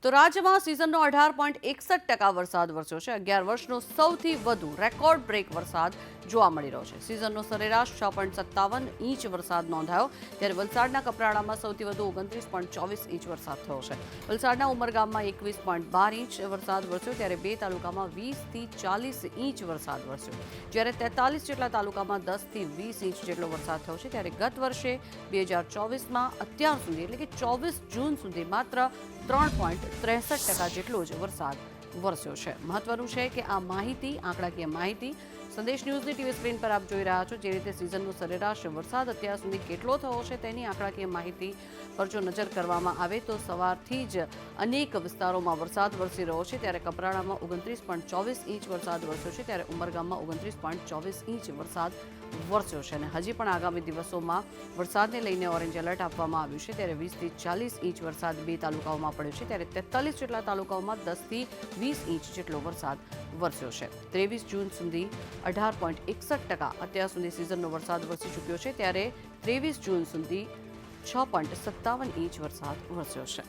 તો રાજ્યમાં સિઝનનો 18.61% વરસાદ વરસ્યો છે। 11 વર્ષનો સૌથી વધુ રેકોર્ડ બ્રેક વરસાદ જોવા મળી રહ્યો છે। સિઝનનો સરેરાશ 6.57 ઇંચ વરસાદ નોંધાયો, ત્યારે વલસાડના કપરાડામાં સૌથી વધુ 29.24 ઇંચ વરસાદ થયો છે। વલસાડના ઉમરગામમાં 21.12 ઇંચ વરસાદ વરસ્યો, ત્યારે 2 તાલુકામાં 20 થી 40 ઇંચ વરસાદ વરસ્યો, જ્યારે 43 જેટલા તાલુકામાં 10 થી 20 ઇંચ જેટલો વરસાદ થયો છે। ત્યારે ગત વર્ષે 2024માં અત્યાર સુધી એટલે કે 24 જૂન સુધી માત્ર 3.63% જેટલો જ વરસાદ વરસ્યો છે। મહત્વનું છે કે આ માહિતી આંકડાકીય માહિતી સંદેશ ન્યૂઝની ટીવી સ્ક્રીન પર આપ જોઈ રહ્યા છો। જે રીતે સિઝનનો સરેરાશ વરસાદ અત્યાર સુધી કેટલો થયો છે તેની આંકડાકીય માહિતી પર જો નજર કરવામાં આવે તો સવારથી જ અનેક વિસ્તારોમાં વરસાદ વરસી રહ્યો છે। ત્યારે કપરાડામાં 29.24 ઇંચ વરસાદ વરસ્યો છે, ત્યારે ઉમરગામમાં 29.24 ઇંચ વરસાદ વરસ્યો છે અને હજી પણ આગામી દિવસોમાં વરસાદને લઈને ઓરેન્જ એલર્ટ આપવામાં આવ્યું છે। ત્યારે 20 થી 40 ઇંચ વરસાદ 2 તાલુકાઓમાં પડ્યો છે, ત્યારે 43 જેટલા તાલુકાઓમાં 10 થી 20 ઇંચ જેટલો વરસાદ વરસ્યો છે। 23 જૂન સુધી 18.61% અત્યાર સુધી સિઝનનો વરસાદ વરસી ચૂક્યો છે, ત્યારે 23 જૂન સુધી 6.57 ઇંચ વરસાદ વરસ્યો છે।